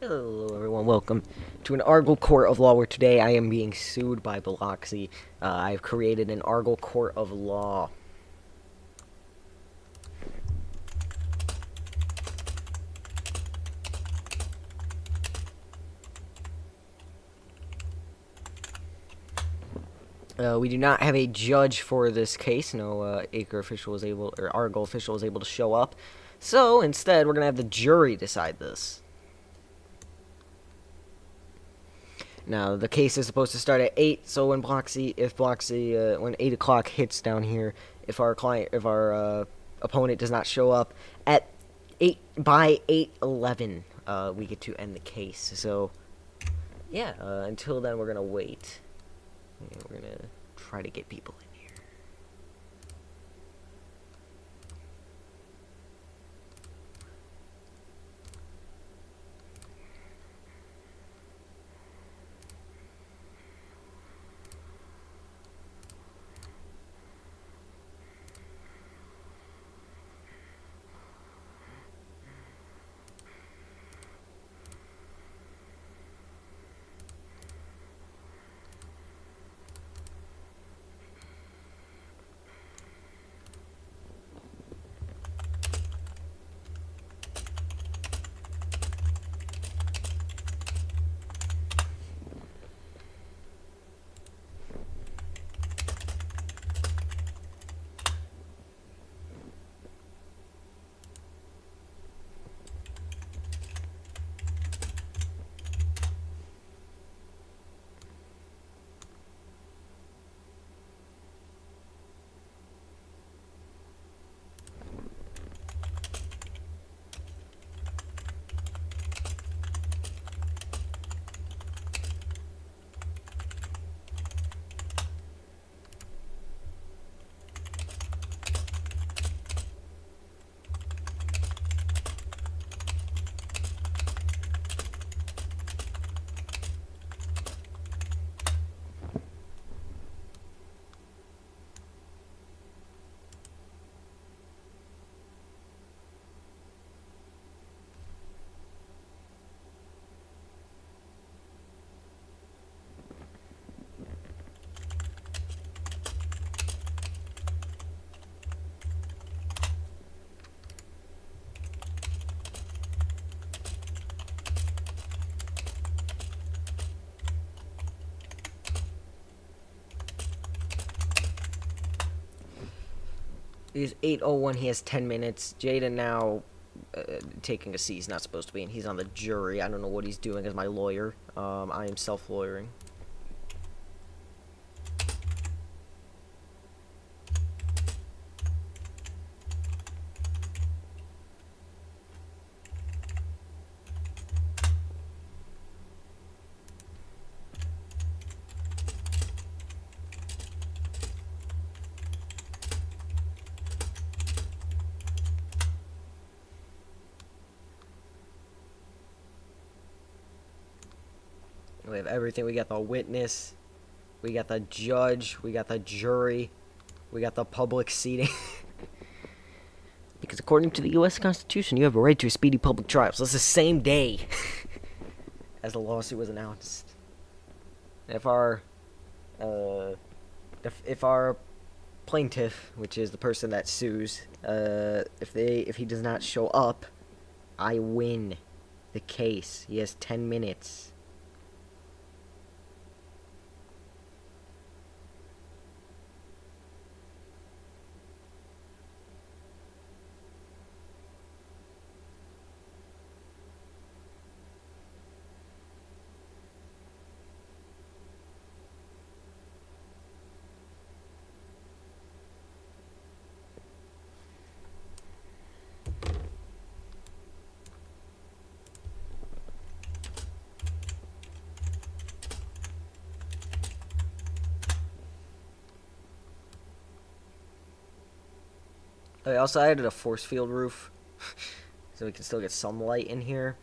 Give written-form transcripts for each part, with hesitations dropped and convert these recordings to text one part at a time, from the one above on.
Hello everyone, welcome to an ARGL court of law where today I am being sued by Bloxy. I've created an ARGL court of law. We do not have a judge for this case. No ARGL official was able to show up. So instead, we're gonna have the jury decide this. Now, the case is supposed to start at 8, so when when 8 o'clock hits down here, if our opponent does not show up at 8:11, we get to end the case. So, yeah, until then, we're gonna wait. And we're gonna try to get people in here. It is 8:01. He has 10 minutes. Jaden now taking a seat he's not supposed to be in. He's on the jury. I don't know what he's doing as my lawyer. I am self-lawyering. We have everything. We got the witness. We got the judge. We got the jury. We got the public seating. Because according to the U.S. Constitution, you have a right to a speedy public trial. So it's the same day as the lawsuit was announced. If our if our plaintiff, which is the person that sues, if he does not show up, I win the case. He has 10 minutes. I also added a force field roof, so we can still get some light in here.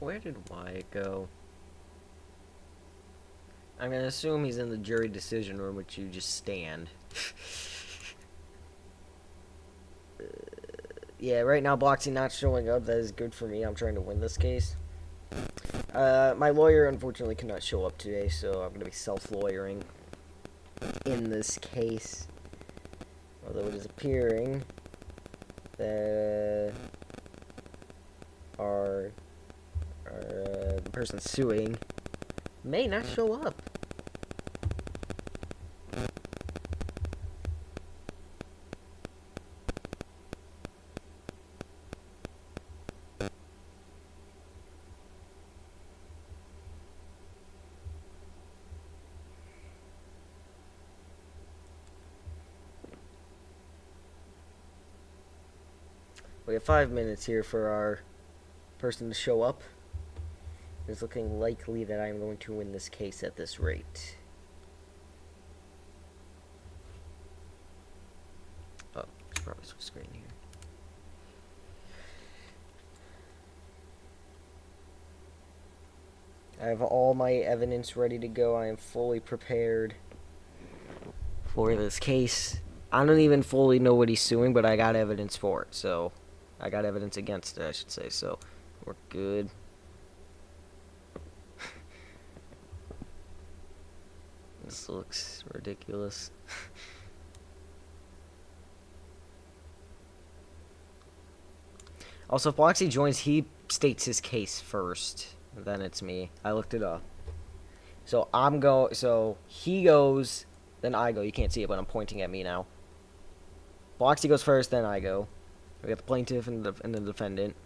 Where did Wyatt go? I'm gonna assume he's in the jury decision room, which you just stand. Yeah, right now Bloxy not showing up. That is good for me. I'm trying to win this case. My lawyer unfortunately cannot show up today, so I'm gonna be self-lawyering in this case. Although it is appearing that the person suing may not show up. We have 5 minutes here for our person to show up. It's looking likely that I'm going to win this case at this rate. Oh, let's probably switch screen here. I have all my evidence ready to go. I am fully prepared for this case. I don't even fully know what he's suing, but I got evidence for it, so... I got evidence against it, I should say, so we're good. This looks ridiculous. Also, if Bloxy joins, he states his case first. Then it's me. I looked it up. So so he goes, then I go. You can't see it, but I'm pointing at me now. Bloxy goes first, then I go. We got the plaintiff and the defendant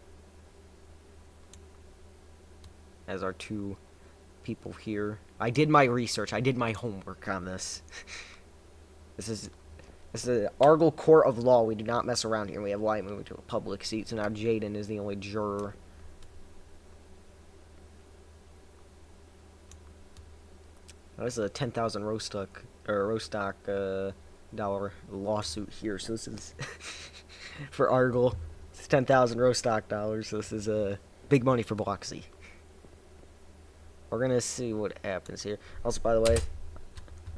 as our two people here. I did my research. I did my homework on this. This is an ARGL court of law. We do not mess around here. We have Wyatt moving to a public seat, so now Jaden is the only juror. Now, this is a 10,000 Rostock dollar lawsuit here. So this is for ARGL. It's 10,000 Rostock dollars. So this is big money for Bloxy. We're gonna see what happens here. Also, by the way,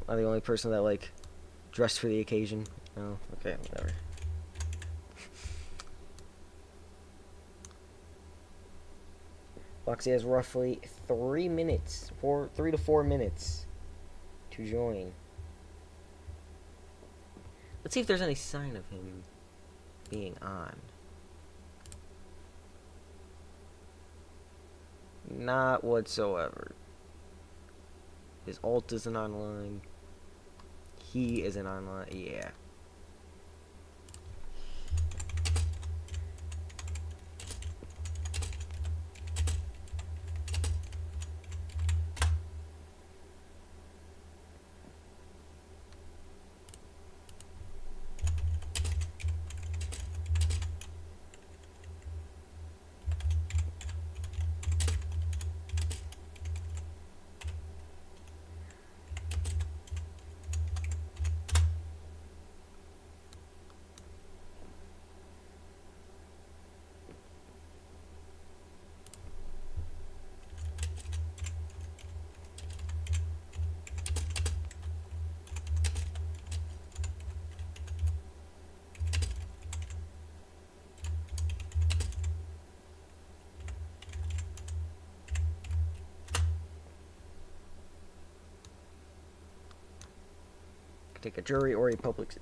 I'm the only person that like dressed for the occasion. Oh, okay, whatever. Bloxy has roughly 3 minutes, 3 to 4 minutes to join. Let's see if there's any sign of him being on. Not whatsoever. His alt isn't online. He isn't online. Yeah. Take a jury or a public.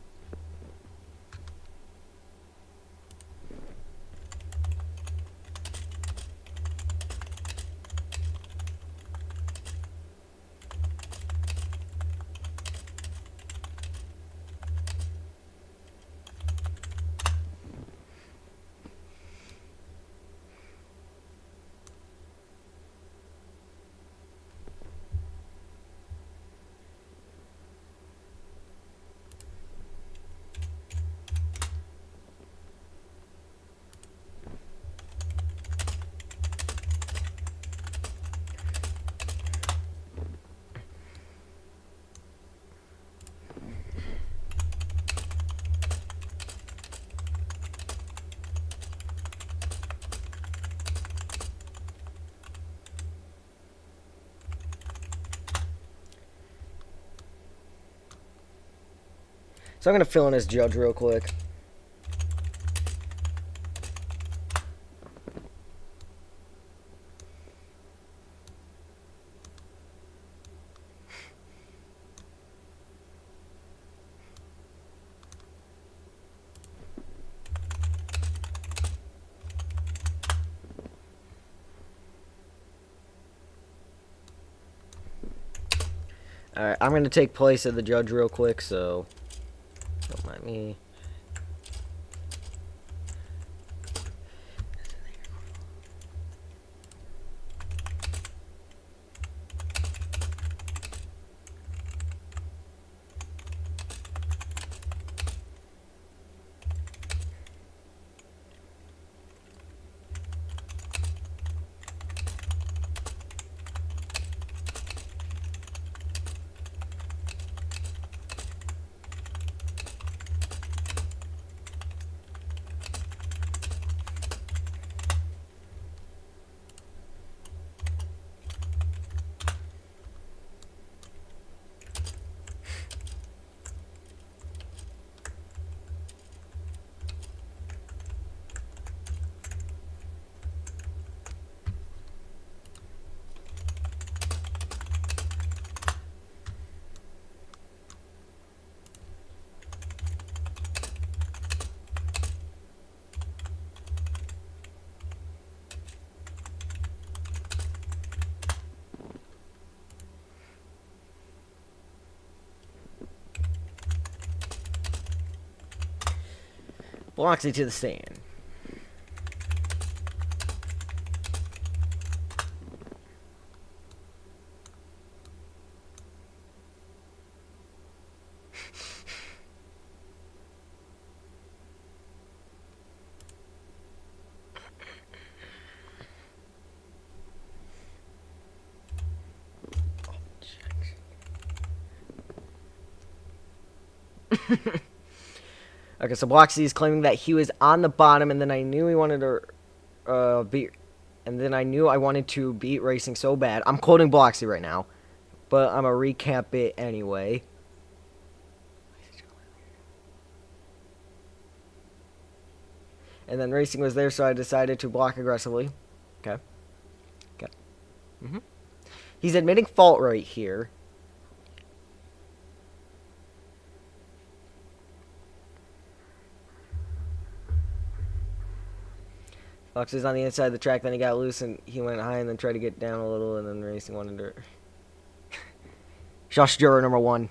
So I'm gonna fill in as judge real quick. Alright, I'm gonna take place of the judge real quick, so don't mind me. Bloxy to the stand. Okay, so Bloxy is claiming that he was on the bottom, and then I knew he wanted to beat, and then I knew I wanted to beat racing so bad. I'm quoting Bloxy right now, but I'm gonna recap it anyway. And then racing was there, so I decided to block aggressively. Okay. Okay. He's admitting fault right here. Bloxy's on the inside of the track, then he got loose, and he went high and then tried to get down a little, and then racing wanted to... Josh juror number 1.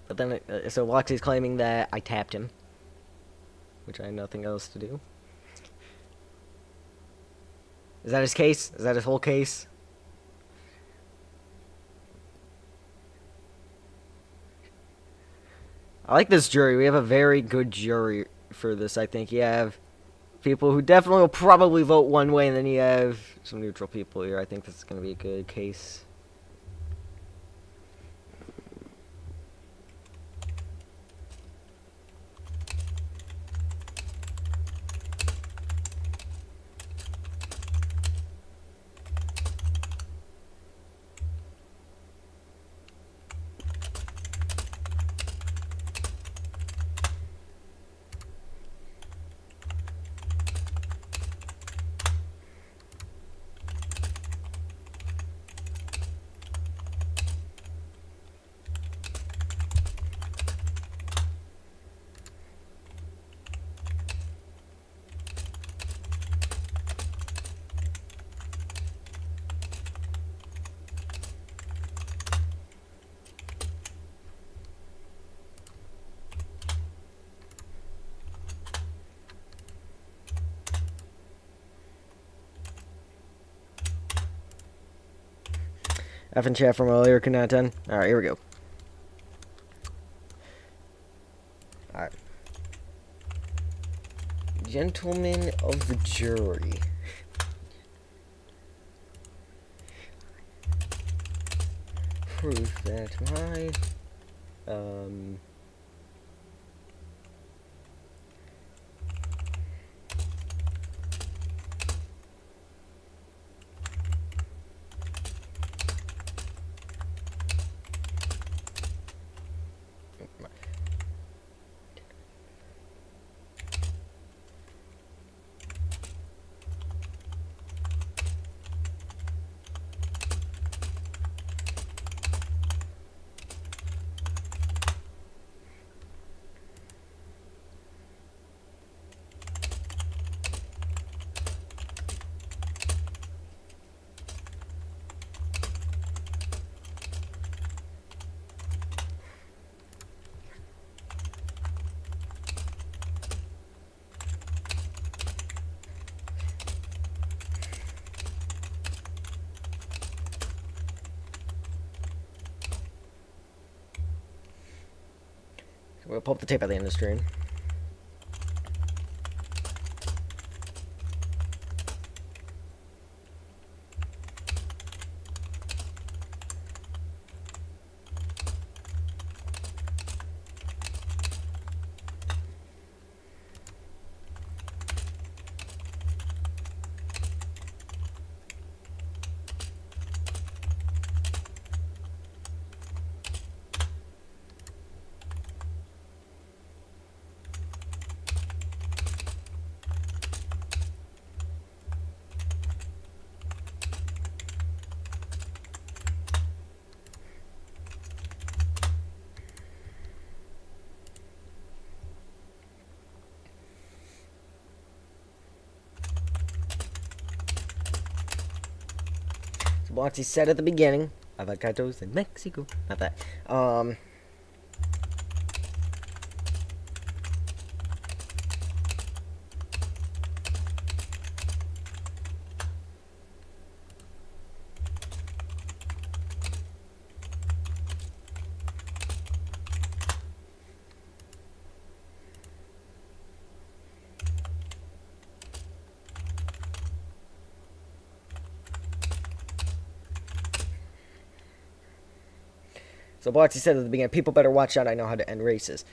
But then, so Bloxy's claiming that I tapped him, which I had nothing else to do. Is that his case? Is that his whole case? I like this jury. We have a very good jury for this, I think. You have people who definitely will probably vote one way, and then you have some neutral people here. I think this is going to be a good case. F and chat from earlier could not done. Alright, here we go. Alright. Gentlemen of the jury. Proof that my Um, we'll pull up the tape at the end of the stream. So Bloxy said at the beginning, avocados in Mexico. Not that. So Bloxy said at the beginning, people better watch out, I know how to end races.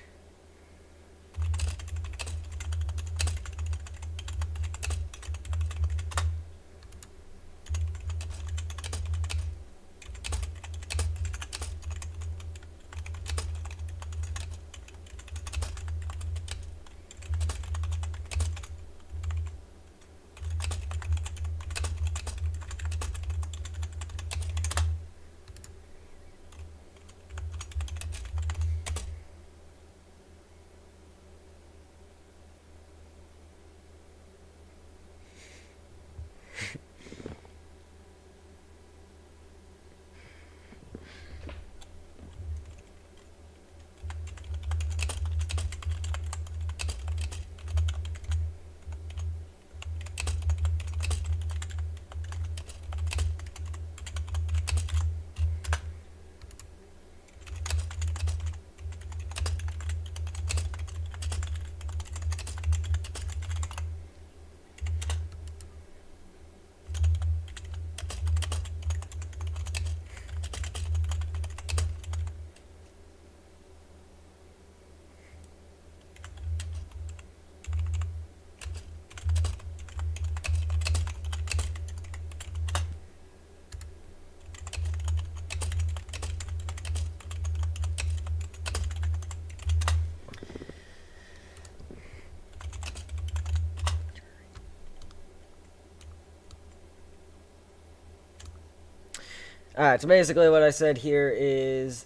Alright, so basically what I said here is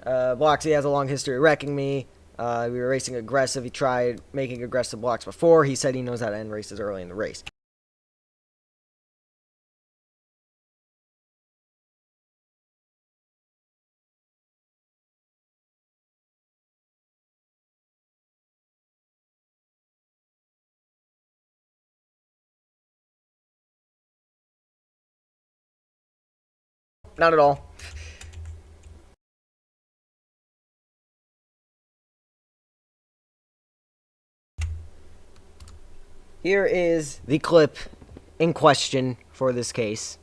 Bloxy has a long history of wrecking me. We were racing aggressive. He tried making aggressive blocks before. He said he knows how to end races early in the race. Not at all. Here is the clip in question for this case.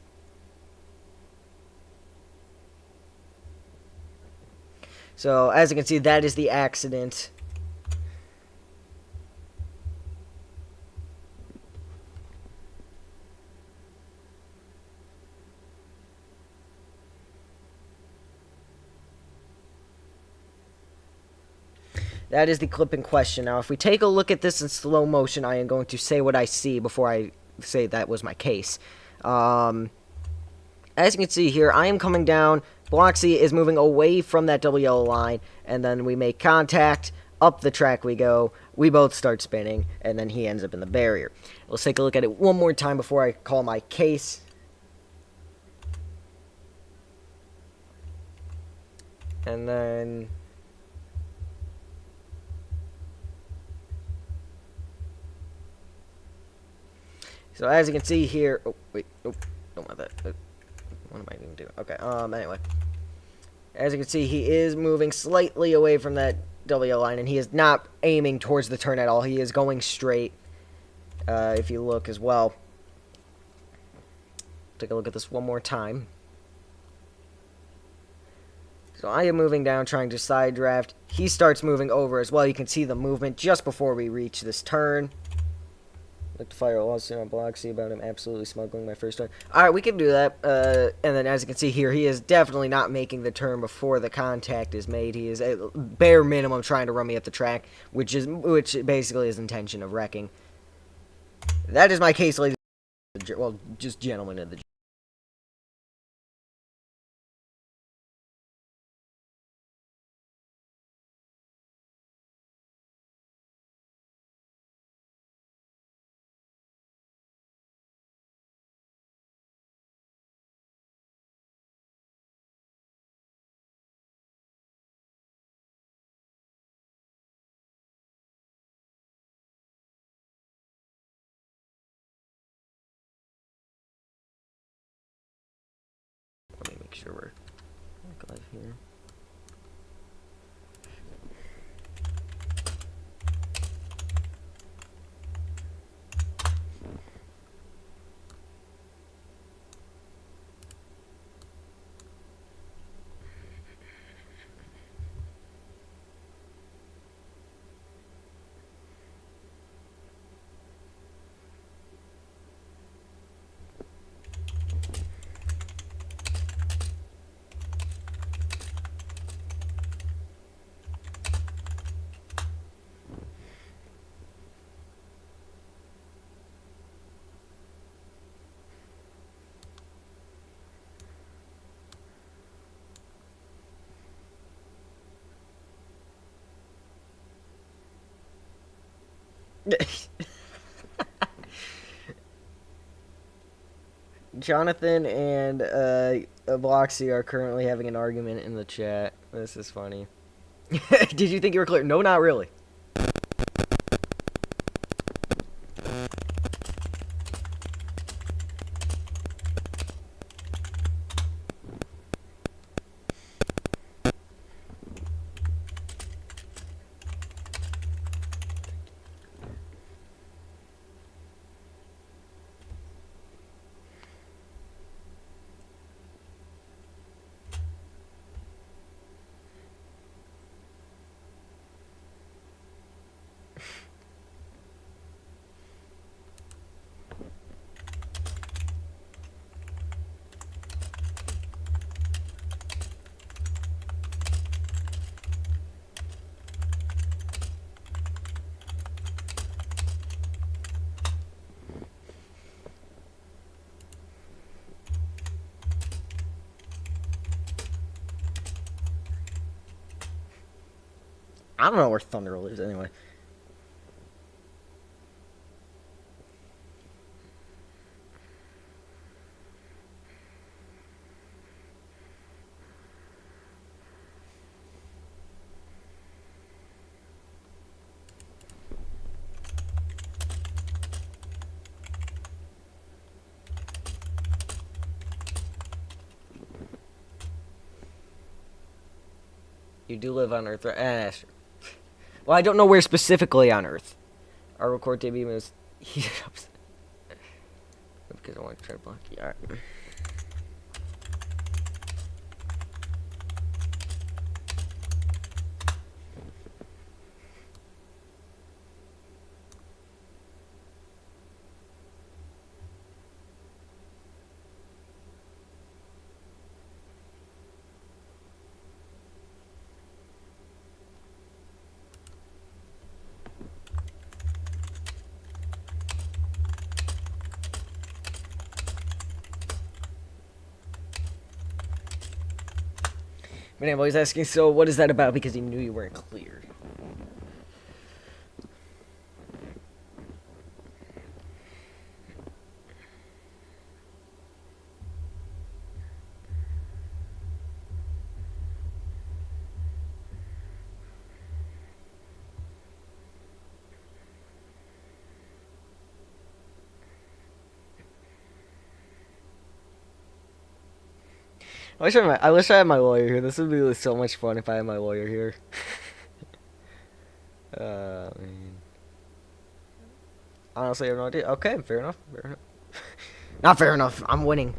So, as you can see, that is the accident. That is the clip in question. Now, if we take a look at this in slow motion, I am going to say what I see before I say that was my case. As you can see here, I am coming down. Bloxy is moving away from that double yellow line, and then we make contact. Up the track we go. We both start spinning, and then he ends up in the barrier. Let's take a look at it one more time before I call my case. And then... So as you can see here, oh wait, nope, don't want that. What am I even doing? Okay, anyway. As you can see, he is moving slightly away from that W line, and he is not aiming towards the turn at all. He is going straight, if you look as well. Take a look at this one more time. So I am moving down, trying to side draft. He starts moving over as well. You can see the movement just before we reach this turn. Like to fire a lawsuit on Bloxy about him absolutely smuggling my first turn. Alright, we can do that. And then as you can see here, he is definitely not making the turn before the contact is made. He is at bare minimum trying to run me up the track, which basically is intention of wrecking. That is my case, ladies and gentlemen. Well, just gentlemen of the... Let me make sure we're live here. Jonathan and Bloxy are currently having an argument in the chat. This is funny. Did you think you were clear? No, not really. I don't know where Thunderl is anyway. You do live on Earth, right? Sure. Well, I don't know where specifically on Earth. Our record debut was heated up. Because I want to try to block you. Alright. But anyways, asking, so what is that about? Because he knew you weren't cleared. I wish I had my lawyer here. This would be so much fun if I had my lawyer here. Man. Honestly, I have no idea. Okay, fair enough. Fair enough. Not fair enough. I'm winning.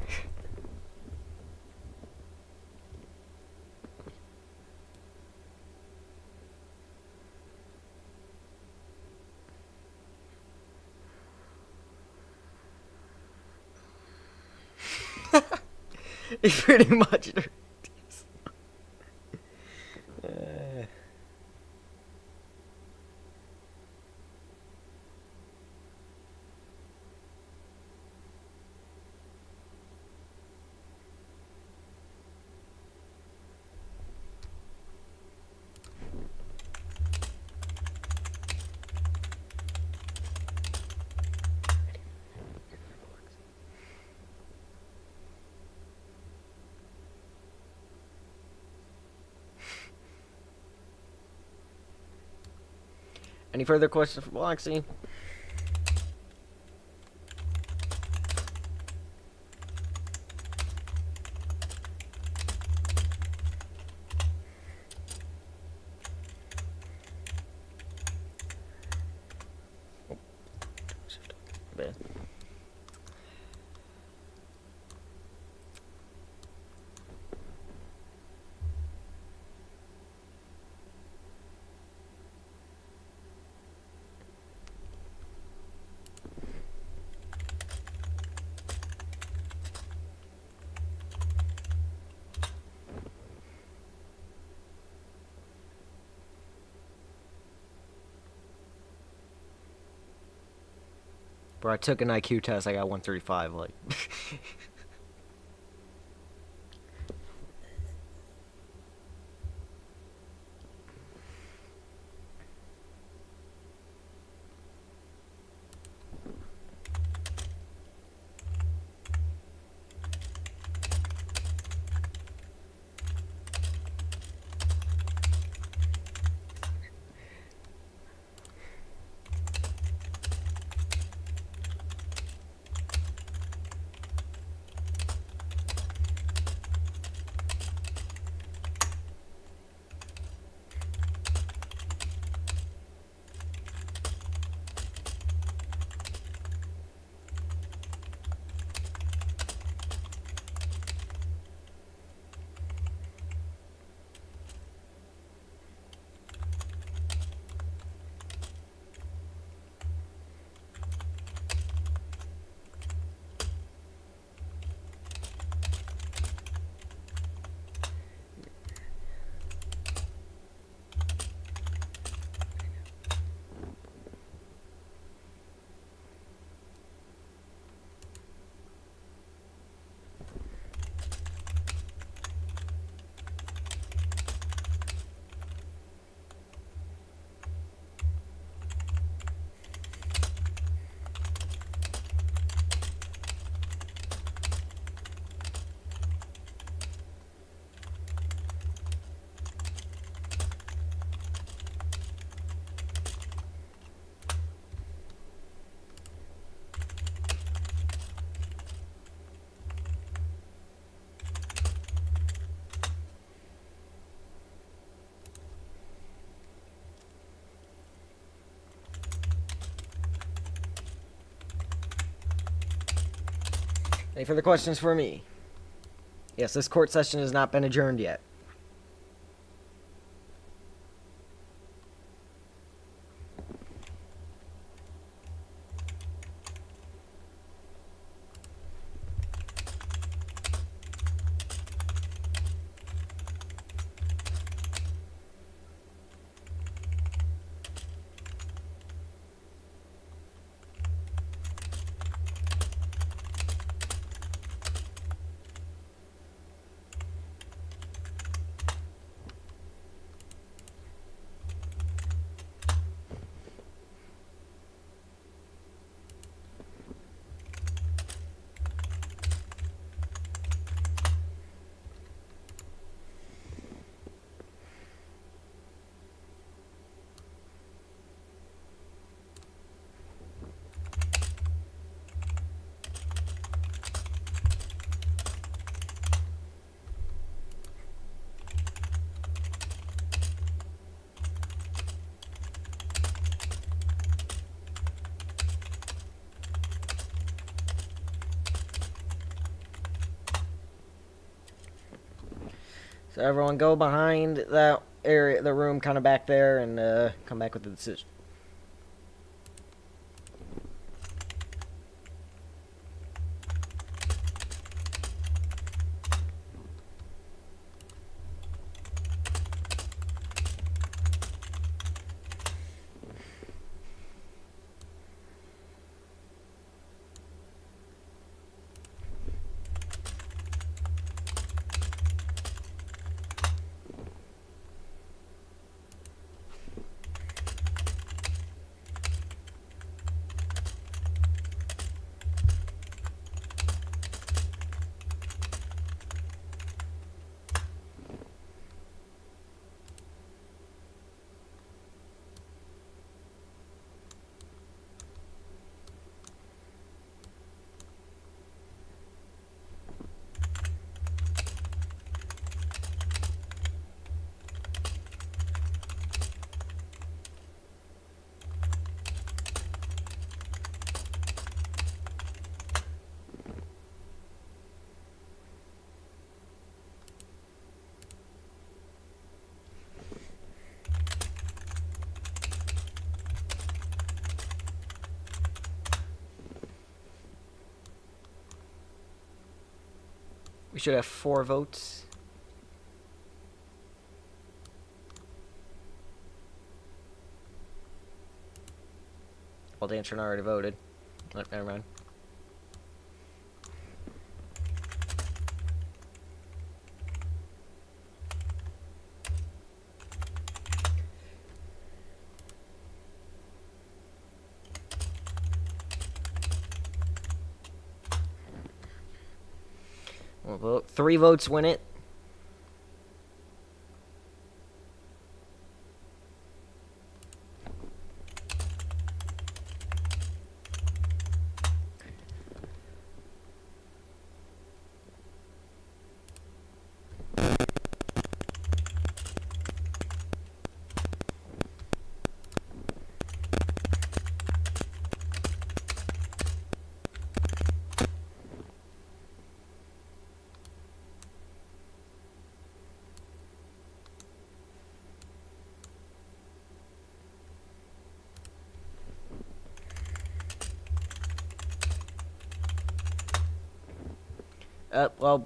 It's pretty much. Any further questions for Bloxy? Bad. Bro, I took an IQ test. I got 135. Like. Any further questions for me? Yes, this court session has not been adjourned yet. So everyone go behind that area, the room kind of back there, and come back with the decision. We should have 4 votes. Well, Dancer already voted. Oh, never mind. One vote. 3 votes win it. Well,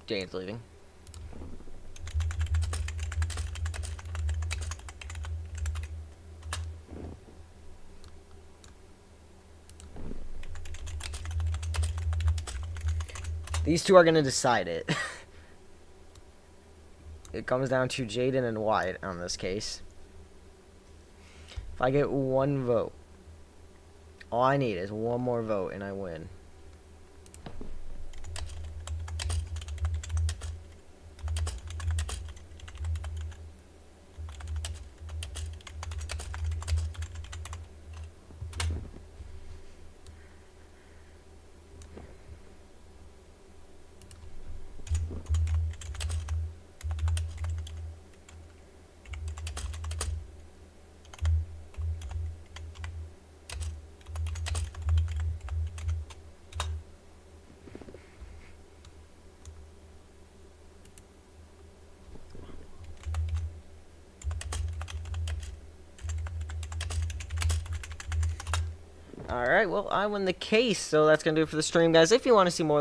Jane's leaving. These two are going to decide it. It comes down to Jaden and Wyatt on this case. If I get 1 vote, all I need is 1 more vote and I win. Alright, well, I win the case, so that's going to do it for the stream, guys. If you want to see more